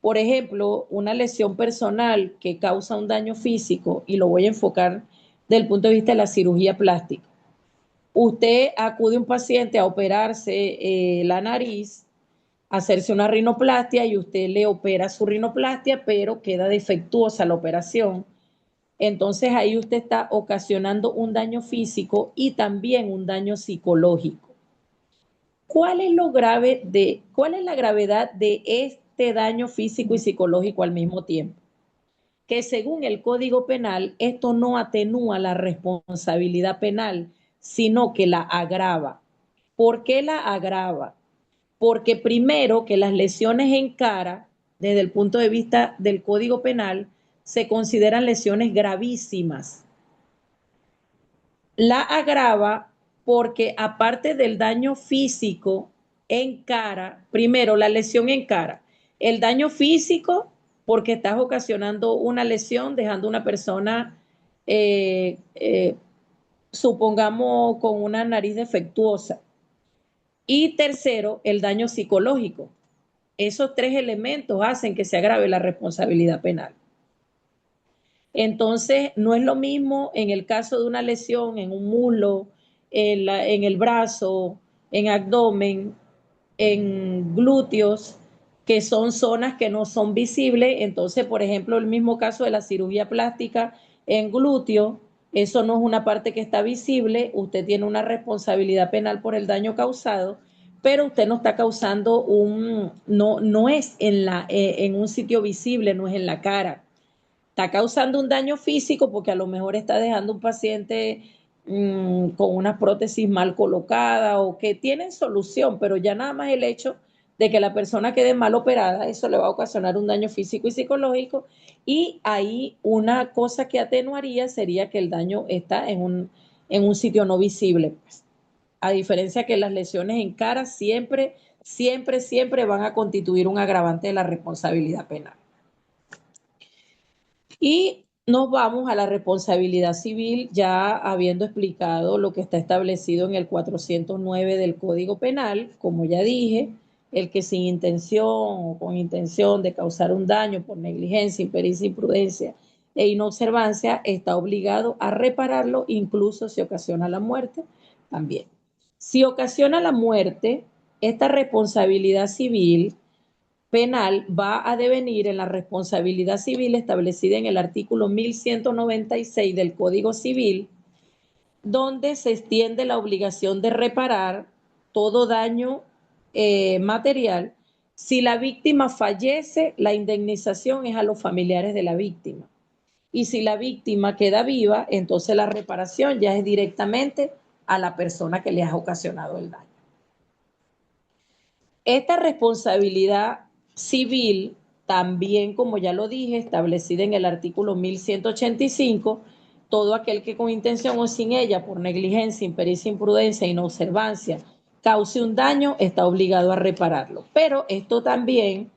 Por ejemplo, una lesión personal que causa un daño físico, y lo voy a enfocar desde el punto de vista de la cirugía plástica. Usted acude a un paciente a operarse la nariz, hacerse una rinoplastia y usted le opera su rinoplastia, pero queda defectuosa la operación. Entonces ahí usted está ocasionando un daño físico y también un daño psicológico. ¿Cuál es la gravedad de este daño físico y psicológico al mismo tiempo? Que según el Código Penal, esto no atenúa la responsabilidad penal, sino que la agrava. ¿Por qué la agrava? Porque primero que las lesiones en cara, desde el punto de vista del Código Penal, se consideran lesiones gravísimas. La agrava porque aparte del daño físico en cara, primero la lesión en cara, el daño físico porque estás ocasionando una lesión dejando una persona, eh, eh, supongamos, con una nariz defectuosa. Y tercero, el daño psicológico. Esos tres elementos hacen que se agrave la responsabilidad penal. Entonces, no es lo mismo en el caso de una lesión en un muslo, en el brazo, en abdomen, en glúteos, que son zonas que no son visibles. Entonces, por ejemplo, el mismo caso de la cirugía plástica en glúteo, eso no es una parte que está visible, usted tiene una responsabilidad penal por el daño causado, pero usted no está causando no es en un sitio visible, no es en la cara. Está causando un daño físico porque a lo mejor está dejando un paciente con una prótesis mal colocada o que tienen solución, pero ya nada más el hecho de que la persona quede mal operada, eso le va a ocasionar un daño físico y psicológico. Y ahí una cosa que atenuaría sería que el daño está en un sitio no visible, pues. A diferencia que las lesiones en cara siempre, siempre, siempre van a constituir un agravante de la responsabilidad penal. Y nos vamos a la responsabilidad civil, ya habiendo explicado lo que está establecido en el 409 del Código Penal, como ya dije, el que sin intención o con intención de causar un daño por negligencia, impericia, imprudencia e inobservancia está obligado a repararlo, incluso si ocasiona la muerte también. Si ocasiona la muerte, esta responsabilidad civil penal va a devenir en la responsabilidad civil establecida en el artículo 1196 del Código Civil, donde se extiende la obligación de reparar todo daño material. Si la víctima fallece, la indemnización es a los familiares de la víctima. Y si la víctima queda viva, entonces la reparación ya es directamente a la persona que le ha ocasionado el daño. Esta responsabilidad civil, también, como ya lo dije, establecida en el artículo 1185, todo aquel que con intención o sin ella, por negligencia, impericia, imprudencia, inobservancia, cause un daño, está obligado a repararlo. Pero esto también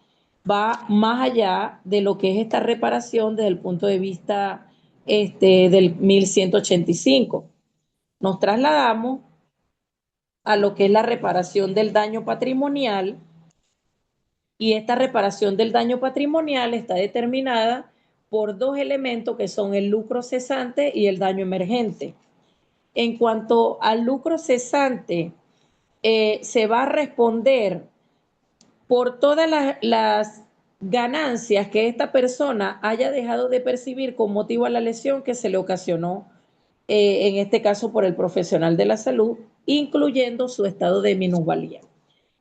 va más allá de lo que es esta reparación desde el punto de vista del 1185. Nos trasladamos a lo que es la reparación del daño patrimonial, y esta reparación del daño patrimonial está determinada por dos elementos que son el lucro cesante y el daño emergente. En cuanto al lucro cesante, se va a responder por todas las ganancias que esta persona haya dejado de percibir con motivo a la lesión que se le ocasionó, en este caso por el profesional de la salud, incluyendo su estado de minusvalía.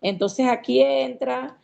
Entonces aquí entra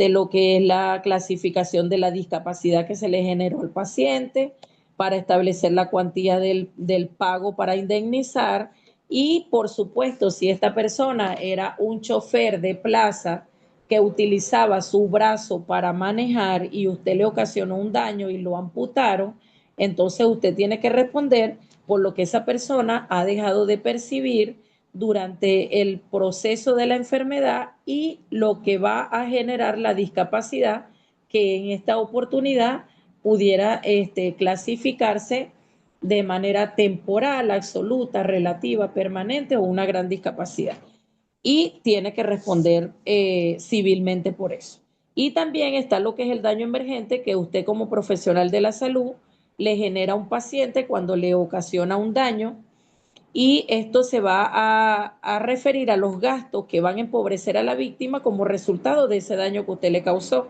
lo que es la clasificación de la discapacidad que se le generó al paciente para establecer la cuantía del pago para indemnizar, y por supuesto si esta persona era un chofer de plaza que utilizaba su brazo para manejar y usted le ocasionó un daño y lo amputaron, entonces usted tiene que responder por lo que esa persona ha dejado de percibir durante el proceso de la enfermedad y lo que va a generar la discapacidad que en esta oportunidad pudiera clasificarse de manera temporal, absoluta, relativa, permanente o una gran discapacidad. Y tiene que responder civilmente por eso. Y también está lo que es el daño emergente, que usted como profesional de la salud le genera a un paciente cuando le ocasiona un daño, y esto se va a referir a los gastos que van a empobrecer a la víctima como resultado de ese daño que usted le causó.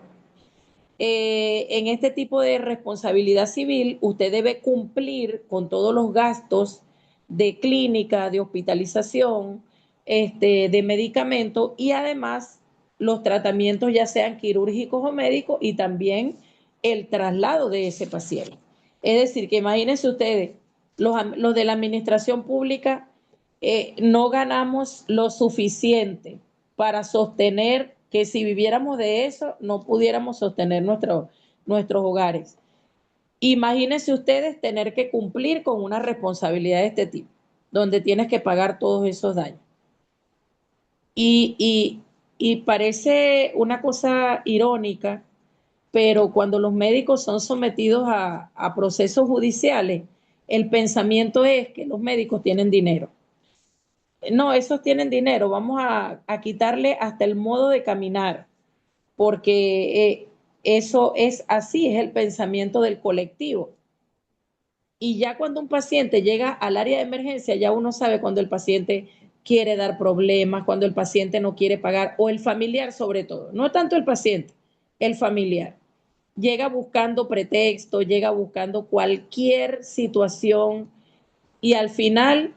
en este tipo de responsabilidad civil, usted debe cumplir con todos los gastos de clínica, de hospitalización, de medicamento y además los tratamientos ya sean quirúrgicos o médicos y también el traslado de ese paciente. Es decir, que imagínense ustedes, los de la administración pública no ganamos lo suficiente para sostener que si viviéramos de eso, no pudiéramos sostener nuestros hogares. Imagínense ustedes tener que cumplir con una responsabilidad de este tipo, donde tienes que pagar todos esos daños. Y, y, y parece una cosa irónica, pero cuando los médicos son sometidos a procesos judiciales, el pensamiento es que los médicos tienen dinero. No, esos tienen dinero, vamos a quitarle hasta el modo de caminar, porque eso es así, es el pensamiento del colectivo. Y ya cuando un paciente llega al área de emergencia, ya uno sabe cuando el paciente quiere dar problemas, cuando el paciente no quiere pagar, o el familiar sobre todo, no tanto el paciente, el familiar. Llega buscando pretexto, llega buscando cualquier situación y al final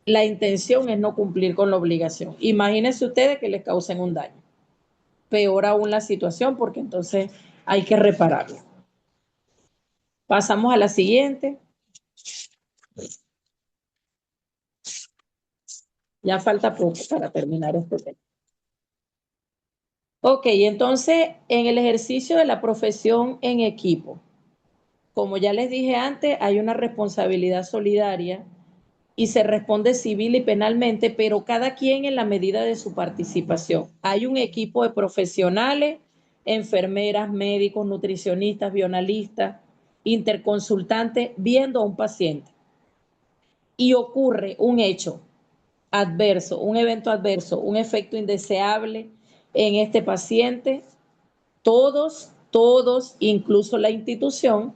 la intención es no cumplir con la obligación. Imagínense ustedes que les causen un daño. Peor aún la situación porque entonces hay que repararla. Pasamos a la siguiente. Ya falta poco para terminar este tema. Ok, entonces en el ejercicio de la profesión en equipo, como ya les dije antes, hay una responsabilidad solidaria y se responde civil y penalmente, pero cada quien en la medida de su participación. Hay un equipo de profesionales, enfermeras, médicos, nutricionistas, bioanalistas, interconsultantes, viendo a un paciente. Y ocurre un hecho adverso, un evento adverso, un efecto indeseable en este paciente, todos, incluso la institución,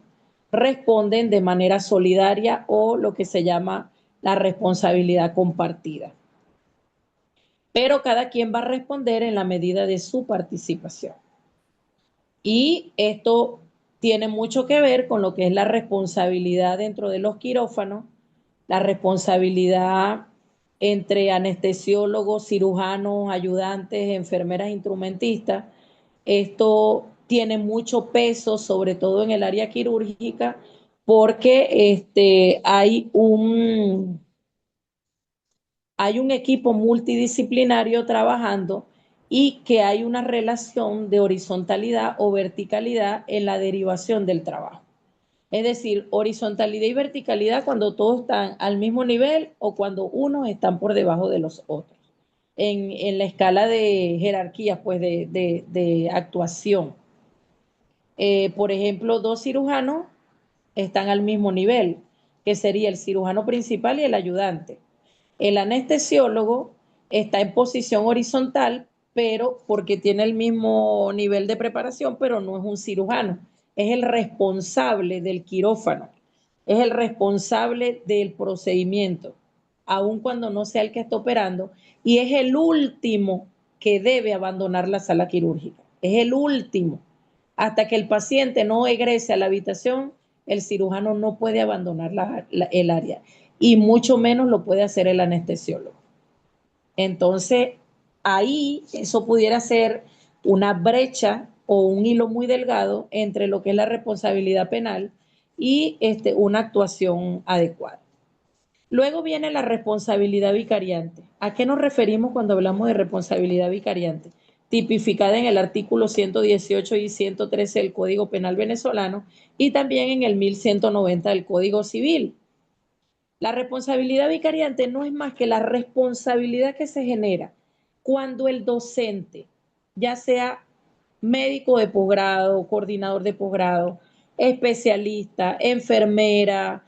responden de manera solidaria o lo que se llama la responsabilidad compartida. Pero cada quien va a responder en la medida de su participación. Y esto tiene mucho que ver con lo que es la responsabilidad dentro de los quirófanos, la responsabilidad entre anestesiólogos, cirujanos, ayudantes, enfermeras, instrumentistas. Esto tiene mucho peso, sobre todo en el área quirúrgica, porque hay un equipo multidisciplinario trabajando y que hay una relación de horizontalidad o verticalidad en la derivación del trabajo. Es decir, horizontalidad y verticalidad cuando todos están al mismo nivel o cuando unos están por debajo de los otros. En la escala de jerarquía, pues de actuación. Por ejemplo, dos cirujanos están al mismo nivel, que sería el cirujano principal y el ayudante. El anestesiólogo está en posición horizontal, pero porque tiene el mismo nivel de preparación, pero no es un cirujano. Es el responsable del quirófano, es el responsable del procedimiento, aun cuando no sea el que está operando, y es el último que debe abandonar la sala quirúrgica. Es el último. Hasta que el paciente no egrese a la habitación, el cirujano no puede abandonar el área y mucho menos lo puede hacer el anestesiólogo. Entonces, ahí eso pudiera ser una brecha o un hilo muy delgado entre lo que es la responsabilidad penal y una actuación adecuada. Luego viene la responsabilidad vicariante. ¿A qué nos referimos cuando hablamos de responsabilidad vicariante? Tipificada en el artículo 118 y 113 del Código Penal venezolano y también en el 1190 del Código Civil. La responsabilidad vicariante no es más que la responsabilidad que se genera cuando el docente, ya sea médico de posgrado, coordinador de posgrado, especialista, enfermera,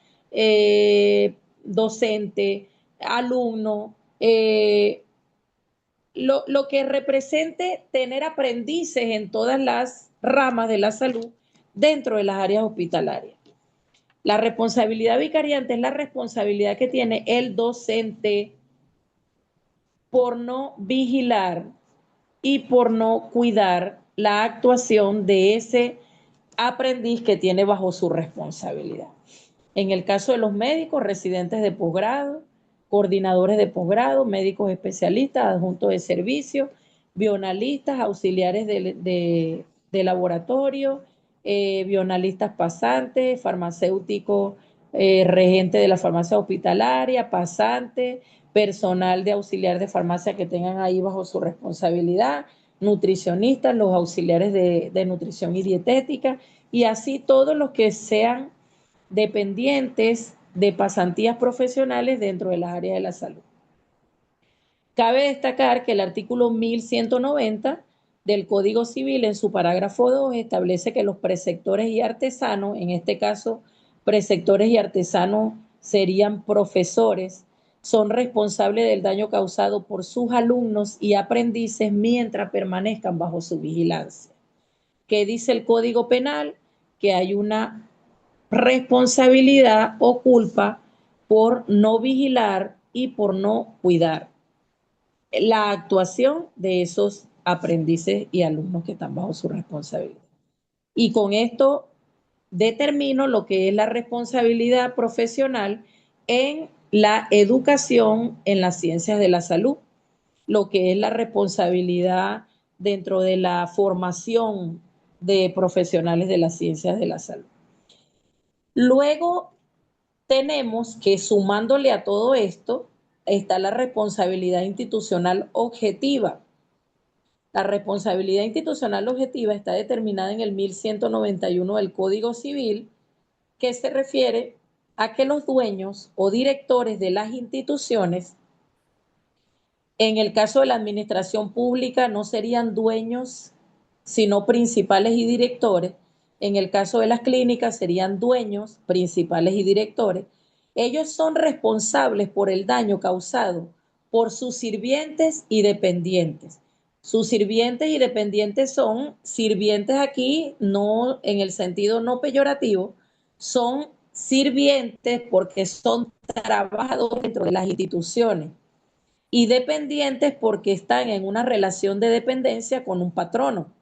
docente, alumno, lo que represente tener aprendices en todas las ramas de la salud dentro de las áreas hospitalarias. La responsabilidad vicariante es la responsabilidad que tiene el docente por no vigilar y por no cuidar la actuación de ese aprendiz que tiene bajo su responsabilidad. En el caso de los médicos, residentes de posgrado, coordinadores de posgrado, médicos especialistas, adjuntos de servicio, bioanalistas, auxiliares de laboratorio, bioanalistas pasantes, farmacéuticos, regente de la farmacia hospitalaria, pasante, personal de auxiliar de farmacia que tengan ahí bajo su responsabilidad, nutricionistas, los auxiliares de nutrición y dietética, y así todos los que sean dependientes de pasantías profesionales dentro de las áreas de la salud. Cabe destacar que el artículo 1190 del Código Civil en su parágrafo 2 establece que los preceptores y artesanos, en este caso preceptores y artesanos serían profesores, son responsables del daño causado por sus alumnos y aprendices mientras permanezcan bajo su vigilancia. ¿Qué dice el Código Penal? Que hay una responsabilidad o culpa por no vigilar y por no cuidar la actuación de esos aprendices y alumnos que están bajo su responsabilidad. Y con esto determino lo que es la responsabilidad profesional en la educación en las ciencias de la salud, lo que es la responsabilidad dentro de la formación de profesionales de las ciencias de la salud. Luego tenemos que, sumándole a todo esto, está la responsabilidad institucional objetiva. La responsabilidad institucional objetiva está determinada en el 1191 del Código Civil, que se refiere a que los dueños o directores de las instituciones, en el caso de la administración pública, no serían dueños, sino principales y directores. En el caso de las clínicas, serían dueños, principales y directores. Ellos son responsables por el daño causado por sus sirvientes y dependientes. Sus sirvientes y dependientes son sirvientes aquí, no en el sentido no peyorativo, son sirvientes porque son trabajadores dentro de las instituciones y dependientes porque están en una relación de dependencia con un patrono.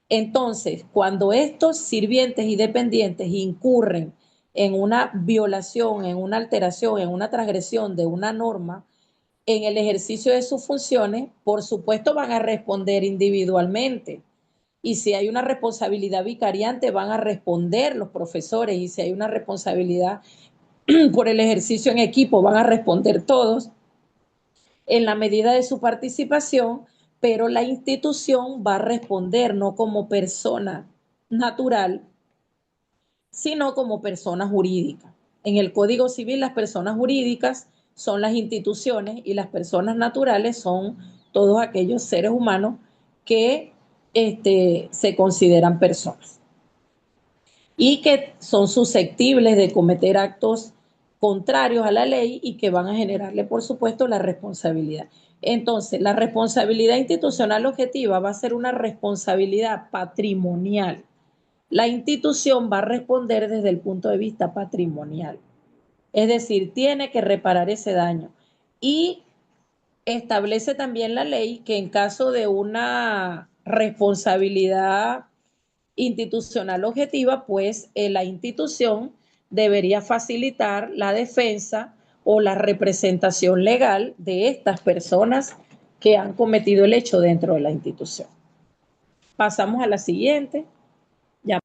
Entonces, cuando estos sirvientes y dependientes incurren en una violación, en una alteración, en una transgresión de una norma, en el ejercicio de sus funciones, por supuesto van a responder individualmente. Y si hay una responsabilidad vicariante, van a responder los profesores. Y si hay una responsabilidad por el ejercicio en equipo, van a responder todos en la medida de su participación, pero la institución va a responder no como persona natural, sino como persona jurídica. En el Código Civil, las personas jurídicas son las instituciones y las personas naturales son todos aquellos seres humanos que se consideran personas y que son susceptibles de cometer actos contrarios a la ley y que van a generarle, por supuesto, la responsabilidad. Entonces, la responsabilidad institucional objetiva va a ser una responsabilidad patrimonial. La institución va a responder desde el punto de vista patrimonial. Es decir, tiene que reparar ese daño. Y establece también la ley que en caso de una responsabilidad institucional objetiva, pues la institución debería facilitar la defensa o la representación legal de estas personas que han cometido el hecho dentro de la institución. Pasamos a la siguiente. Ya.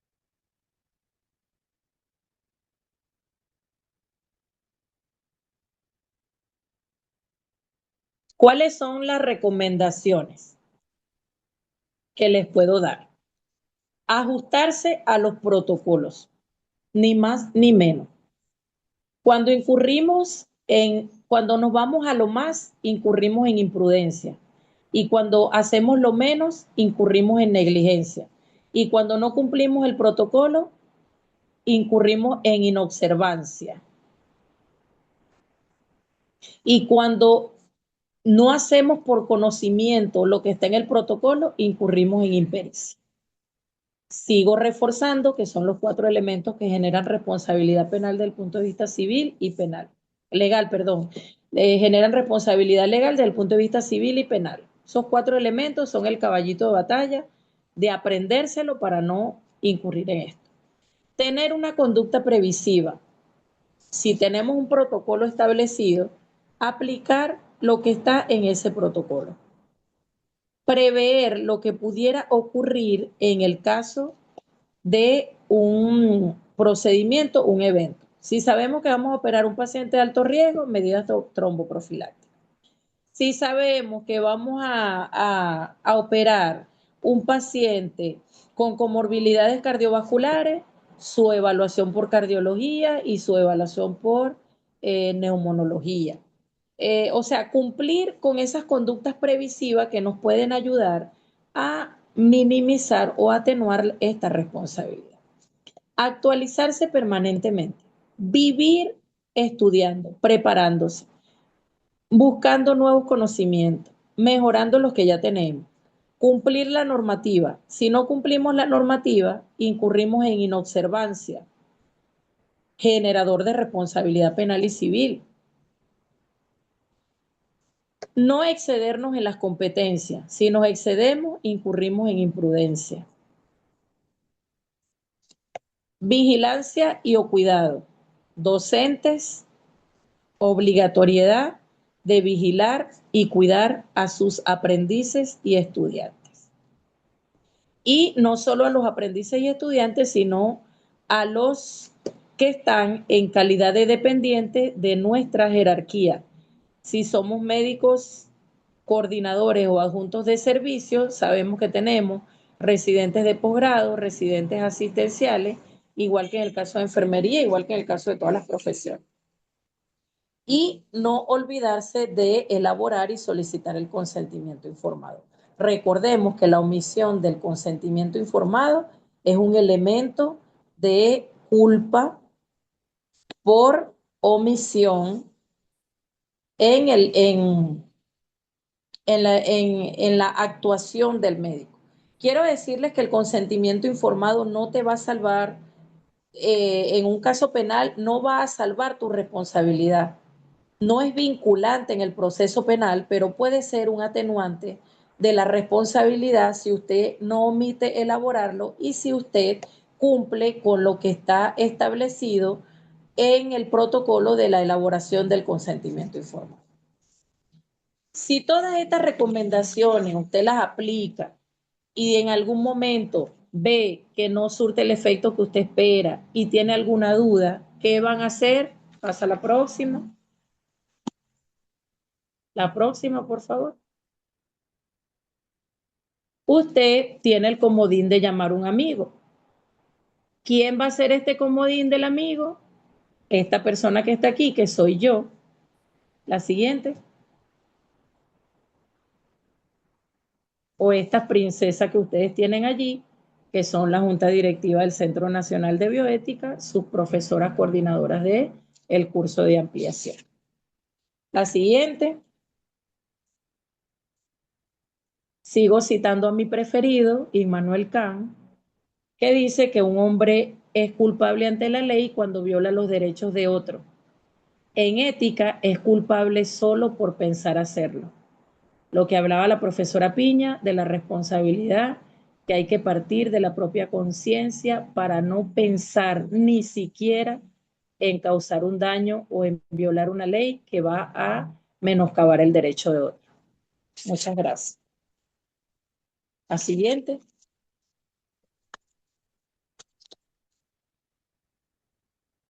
¿Cuáles son las recomendaciones que les puedo dar? Ajustarse a los protocolos, ni más ni menos. Cuando nos vamos a lo más, incurrimos en imprudencia. Y cuando hacemos lo menos, incurrimos en negligencia. Y cuando no cumplimos el protocolo, incurrimos en inobservancia. Y cuando no hacemos por conocimiento lo que está en el protocolo, incurrimos en impericia. Sigo reforzando que son los 4 elementos que generan responsabilidad penal desde el punto de vista civil y penal. Legal, perdón. Generan responsabilidad legal desde el punto de vista civil y penal. Esos 4 elementos son el caballito de batalla de aprendérselo para no incurrir en esto. Tener una conducta previsiva. Si tenemos un protocolo establecido, aplicar lo que está en ese protocolo. Prever lo que pudiera ocurrir en el caso de un procedimiento, un evento. Si sabemos que vamos a operar un paciente de alto riesgo, medidas tromboprofilácticas. Si sabemos que vamos a operar un paciente con comorbilidades cardiovasculares, su evaluación por cardiología y su evaluación por neumonología. O sea, cumplir con esas conductas previsivas que nos pueden ayudar a minimizar o atenuar esta responsabilidad. Actualizarse permanentemente, vivir estudiando, preparándose, buscando nuevos conocimientos, mejorando los que ya tenemos, cumplir la normativa. Si no cumplimos la normativa, incurrimos en inobservancia, generador de responsabilidad penal y civil. No excedernos en las competencias. Si nos excedemos, incurrimos en imprudencia. Vigilancia y o cuidado. Docentes, obligatoriedad de vigilar y cuidar a sus aprendices y estudiantes. Y no solo a los aprendices y estudiantes, sino a los que están en calidad de dependiente de nuestra jerarquía. Si somos médicos coordinadores o adjuntos de servicio, sabemos que tenemos residentes de posgrado, residentes asistenciales, igual que en el caso de enfermería, igual que en el caso de todas las profesiones. Y no olvidarse de elaborar y solicitar el consentimiento informado. Recordemos que la omisión del consentimiento informado es un elemento de culpa por omisión en la actuación del médico. Quiero decirles que el consentimiento informado no te va a salvar, en un caso penal, no va a salvar tu responsabilidad. No es vinculante en el proceso penal, pero puede ser un atenuante de la responsabilidad si usted no omite elaborarlo y si usted cumple con lo que está establecido en el protocolo de la elaboración del consentimiento informado. Si todas estas recomendaciones usted las aplica y en algún momento ve que no surte el efecto que usted espera y tiene alguna duda, ¿qué van a hacer? Pasa a la próxima. La próxima, por favor. Usted tiene el comodín de llamar a un amigo. ¿Quién va a ser este comodín del amigo? Esta persona que está aquí, que soy yo. La siguiente. O estas princesas que ustedes tienen allí, que son la Junta Directiva del Centro Nacional de Bioética, sus profesoras coordinadoras de el curso de ampliación. La siguiente. Sigo citando a mi preferido, Immanuel Kant, que dice que un hombre es culpable ante la ley cuando viola los derechos de otro. En ética es culpable solo por pensar hacerlo. Lo que hablaba la profesora Piña de la responsabilidad, que hay que partir de la propia conciencia para no pensar ni siquiera en causar un daño o en violar una ley que va a menoscabar el derecho de otro. Muchas gracias. La siguiente.